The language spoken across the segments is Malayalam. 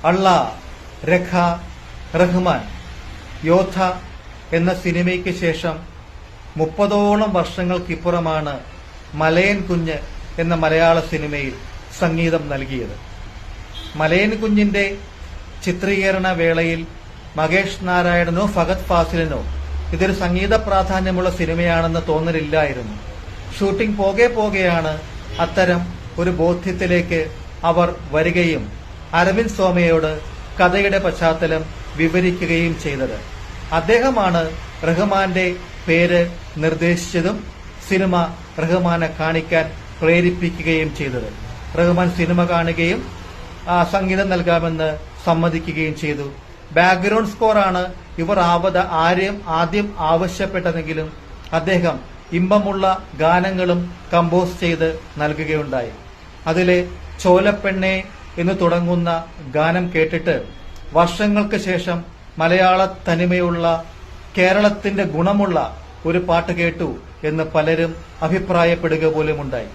അള്ള, രഖ, റഹ്മാൻ, യോദ്ധ എന്ന സിനിമയ്ക്ക് ശേഷം 30ഓളം വർഷങ്ങൾക്കിപ്പുറമാണ് മലയൻ കുഞ്ഞ് എന്ന മലയാള സിനിമയിൽ സംഗീതം നൽകിയത്. മലയൻ കുഞ്ഞിന്റെ ചിത്രീകരണ വേളയിൽ മകേഷ് നാരായണനോ ഫഹദ് ഫാസിലിനോ ഇതൊരു സംഗീത പ്രാധാന്യമുള്ള സിനിമയാണെന്ന് തോന്നലില്ലായിരുന്നു. ഷൂട്ടിംഗ് പോകെയാണ് അത്തരം ഒരു ബോധ്യത്തിലേക്ക് അവർ വരികയും അരവിന്ദ് സോമയോട് കഥയുടെ പശ്ചാത്തലം വിവരിക്കുകയും ചെയ്തത്. അദ്ദേഹമാണ് റഹ്മാന്റെ പേര് നിർദ്ദേശിച്ചതും സിനിമ റഹ്മാനെ കാണിക്കാൻ പ്രേരിപ്പിക്കുകയും ചെയ്തത്. റഹ്മാൻ സിനിമ കാണുകയും സംഗീതം നൽകാമെന്ന് സമ്മതിക്കുകയും ചെയ്തു. ബാക്ക്ഗ്രൗണ്ട് സ്കോറാണ് ഇവർ ആദ്യം ആവശ്യപ്പെട്ടതെങ്കിലും അദ്ദേഹം ഇമ്പമുള്ള ഗാനങ്ങളും കമ്പോസ് ചെയ്ത് നൽകുകയുണ്ടായി. അതിലെ ചോലപ്പെണ്ണെ എന്ന് തുടങ്ങുന്ന ഗാനം കേട്ടിട്ട് വർഷങ്ങൾക്ക് ശേഷം മലയാള തനിമയുള്ള കേരളത്തിന്റെ ഗുണമുള്ള ഒരു പാട്ട് കേട്ടു എന്ന് പലരും അഭിപ്രായപ്പെടുക പോലുമുണ്ടായി.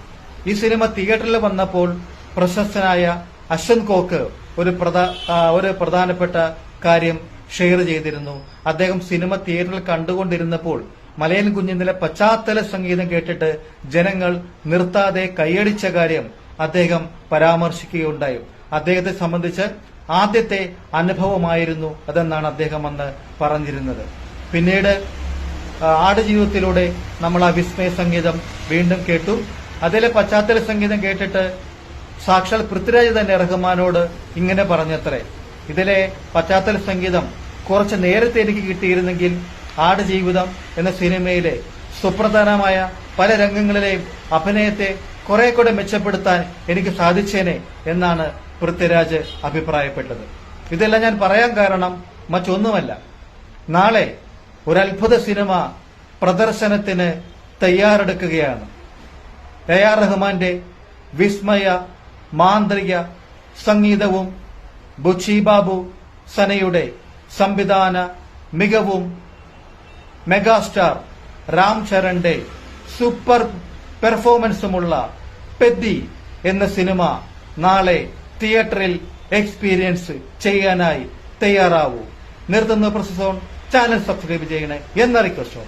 ഈ സിനിമ തിയേറ്ററിൽ വന്നപ്പോൾ പ്രശസ്തനായ അശ്വന്ത് കോക്ക് ഒരു പ്രധാനപ്പെട്ട കാര്യം ഷെയർ ചെയ്തിരുന്നു. അദ്ദേഹം സിനിമ തിയേറ്ററിൽ കണ്ടുകൊണ്ടിരുന്നപ്പോൾ മലയൻ കുഞ്ഞിന്റെ പശ്ചാത്തല സംഗീതം കേട്ടിട്ട് ജനങ്ങൾ നിർത്താതെ കൈയടിച്ച കാര്യം അദ്ദേഹം പരാമർശിക്കുകയുണ്ടായി. അദ്ദേഹത്തെ സംബന്ധിച്ച് ആദ്യത്തെ അനുഭവമായിരുന്നു അതെന്നാണ് അദ്ദേഹം അന്ന് പറഞ്ഞിരുന്നത്. പിന്നീട് ആടുജീവിതത്തിലൂടെ നമ്മൾ ആ വിസ്മയ സംഗീതം വീണ്ടും കേട്ടു. അതിലെ പശ്ചാത്തല സംഗീതം കേട്ടിട്ട് സാക്ഷാൽ പൃഥ്വിരാജ് തന്നെ റഹ്മാനോട് ഇങ്ങനെ പറഞ്ഞത്രേ, ഇതിലെ പശ്ചാത്തല സംഗീതം കുറച്ച് നേരത്തെ എനിക്ക് കിട്ടിയിരുന്നെങ്കിൽ ആടുജീവിതം എന്ന സിനിമയിലെ സുപ്രധാനമായ പല രംഗങ്ങളിലെയും അഭിനയത്തെ കുറെ കൂടെ മെച്ചപ്പെടുത്താൻ എനിക്ക് സാധിച്ചേനെ എന്നാണ് പൃഥ്വിരാജ് അഭിപ്രായപ്പെട്ടത്. ഇതെല്ലാം ഞാൻ പറയാൻ കാരണം മറ്റൊന്നുമല്ല, നാളെ ഒരു അത്ഭുത സിനിമ പ്രദർശനത്തിന് തയ്യാറെടുക്കുകയാണ്. എ.ആർ. റഹ്മാന്റെ വിസ്മയ മാന്ത്രിക സംഗീതവും ബുച്ചി ബാബു സനയുടെ സംവിധാന മികവും മെഗാസ്റ്റാർ രാം ചരന്റെ സൂപ്പർ പെർഫോമൻസുമുള്ള പെദ്ദി എന്ന സിനിമ നാളെ തിയേറ്ററിൽ എക്സ്പീരിയൻസ് ചെയ്യാനായി തയ്യാറാവൂ. നിർത്തുന്ന പ്രൊസസോൺ ചാനൽ സബ്സ്ക്രൈബ് ചെയ്യണേ എന്ന റിക്വസ്റ്റ്.